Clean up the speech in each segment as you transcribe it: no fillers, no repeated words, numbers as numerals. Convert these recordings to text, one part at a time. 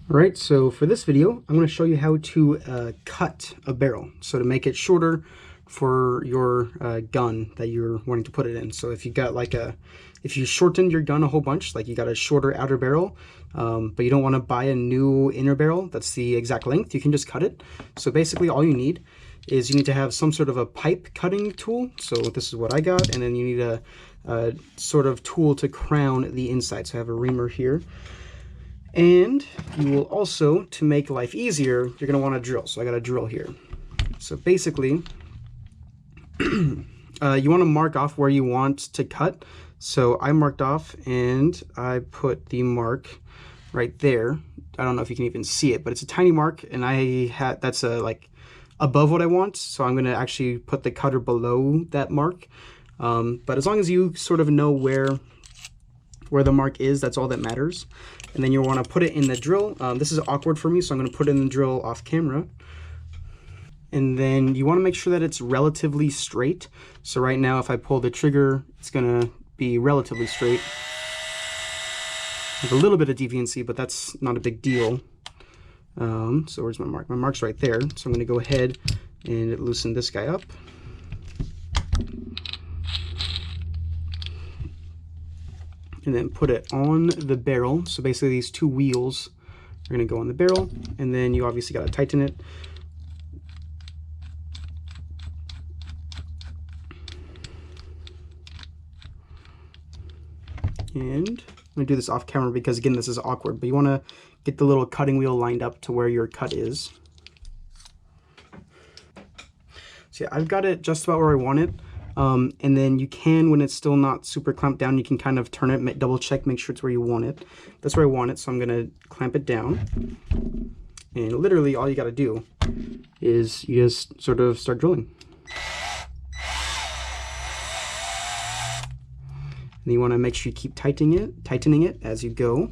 Alright, so for this video, I'm going to show you how to cut a barrel. So to make it shorter for your gun that you're wanting to put it in. So if you got if you shortened your gun a whole bunch, like you got a shorter outer barrel, but you don't want to buy a new inner barrel that's the exact length, you can just cut it. So basically all you need is you need to have some sort of a pipe cutting tool. So this is what I got, and then you need a sort of tool to crown the inside. So I have a reamer here. And you will also, to make life easier, you're going to want a drill. So I got a drill here. So basically, you want to mark off where you want to cut. So I marked off and I put the mark right there. I don't know if you can even see it, but it's a tiny mark, and that's like above what I want. So I'm going to actually put the cutter below that mark. But as long as you sort of know where the mark is, that's all that matters. And then you want to put it in the drill. This is awkward for me, so I'm going to put it in the drill off camera. And then you want to make sure that it's relatively straight. So right now, if I pull the trigger, it's going to be relatively straight. With a little bit of deviancy, but that's not a big deal. So where's my mark? My mark's right there. So I'm going to go ahead and loosen this guy up. And then put it on the barrel. So basically these two wheels are going to go on the barrel, and then you obviously got to tighten it. And I'm going to do this off camera because, again, this is awkward, but you want to get the little cutting wheel lined up to where your cut is. So yeah, I've got it just about where I want it. And then you can, when it's still not super clamped down, you can kind of turn it, double check, make sure it's where you want it. That's where I want it, so I'm going to clamp it down. And literally all you got to do is you just sort of start drilling. And you want to make sure you keep tightening it as you go.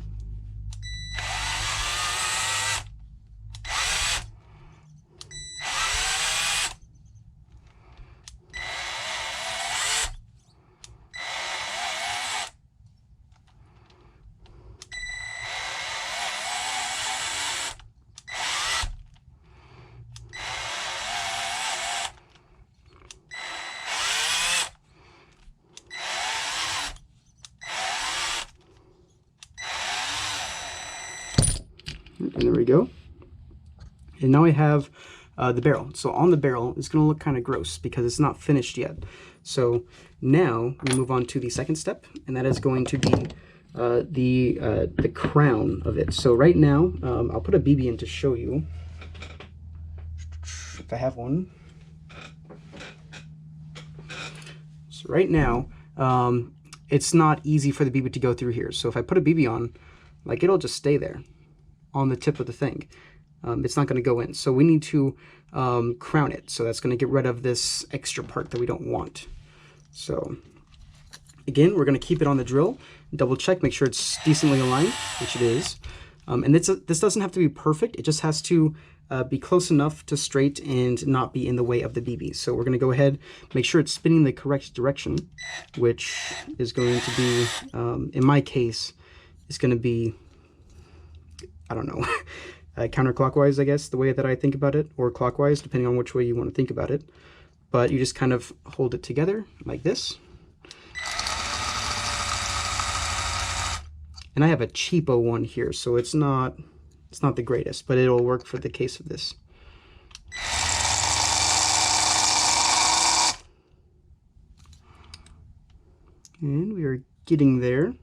And there we go. And now I have the barrel. So on the barrel, it's going to look kind of gross because it's not finished yet. So now we move on to the second step, and that is going to be the crown of it. So right now, I'll put a BB in to show you if I have one. So right now, it's not easy for the BB to go through here. So if I put a BB on, like, it'll just stay there on the tip of the thing. It's not going to go in. So we need to crown it. So that's going to get rid of this extra part that we don't want. So again, we're going to keep it on the drill, double check, make sure it's decently aligned, which it is. And this doesn't have to be perfect. It just has to be close enough to straight and not be in the way of the BB. So we're going to go ahead, make sure it's spinning the correct direction, which is going to be, in my case, is going to be, I don't know, counterclockwise, I guess, the way that I think about it, or clockwise, depending on which way you want to think about it. But you just kind of hold it together like this. And I have a cheapo one here, so it's not the greatest, but it'll work for the case of this. And we are getting there.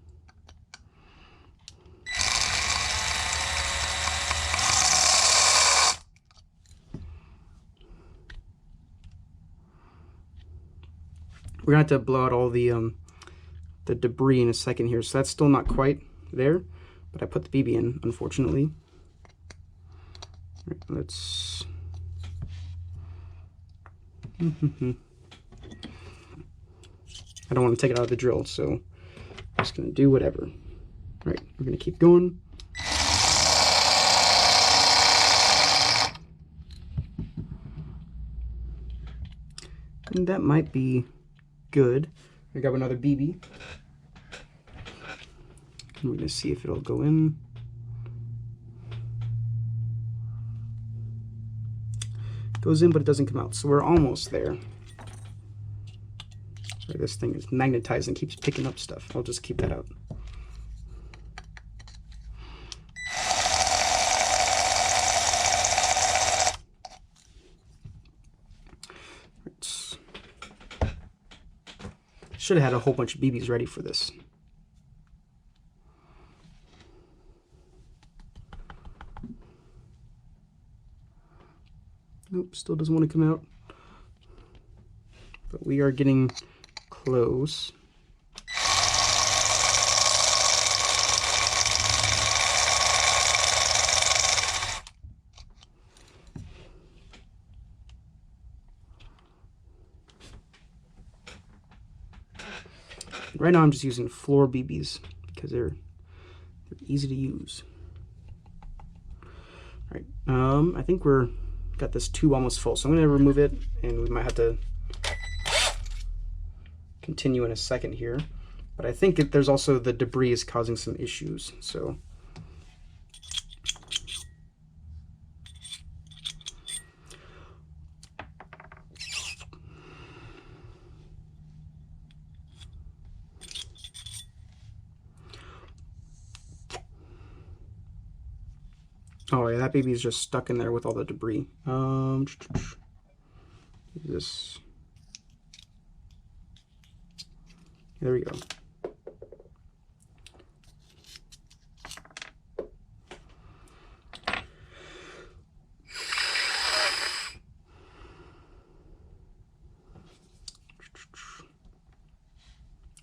We're going to have to blow out all the debris in a second here, so that's still not quite there, but I put the BB in, unfortunately. Right, let's... I don't want to take it out of the drill, so I'm just going to do whatever. Right, we're going to keep going. And that might be good. I grab another BB. And we're going to see if it'll go in. goes in, but it doesn't come out. So we're almost there. Sorry, this thing is magnetized and keeps picking up stuff. I'll just keep that out. Should have had a whole bunch of BBs ready for this. Nope, still doesn't want to come out. But we are getting close. Right now I'm just using floor BBs because they're easy to use. All right, I think we're got this tube almost full, so I'm going to remove it, and we might have to continue in a second here. But I think there's also the debris is causing some issues, so. Oh yeah, that baby is just stuck in there with all the debris. This. There we go.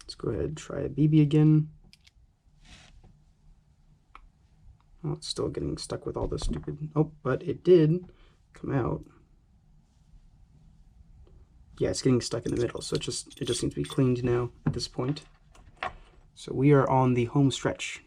Let's go ahead and try a BB again. Oh, it's still getting stuck with all this stupid. Oh, but it did come out. Yeah, it's getting stuck in the middle, so it just needs to be cleaned now at this point. So we are on the home stretch.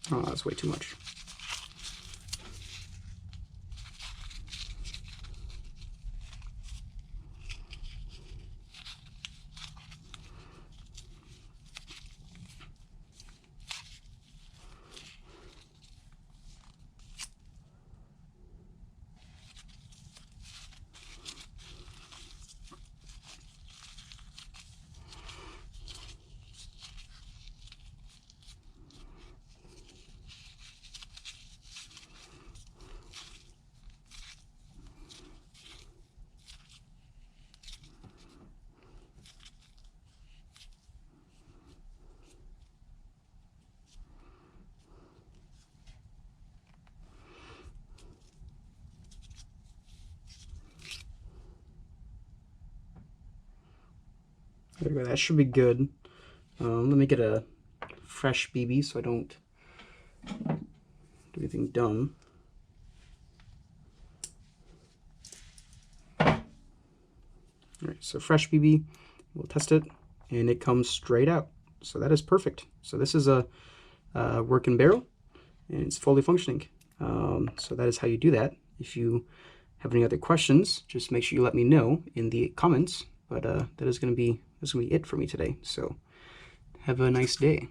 Oh, that's way too much. There we go, that should be good. Let me get a fresh BB so I don't do anything dumb. Alright, so fresh BB, we'll test it, and it comes straight out. So that is perfect. So this is a working barrel, and it's fully functioning. So that is how you do that. If you have any other questions, just make sure you let me know in the comments. But that is going to be it for me today. So have a nice day.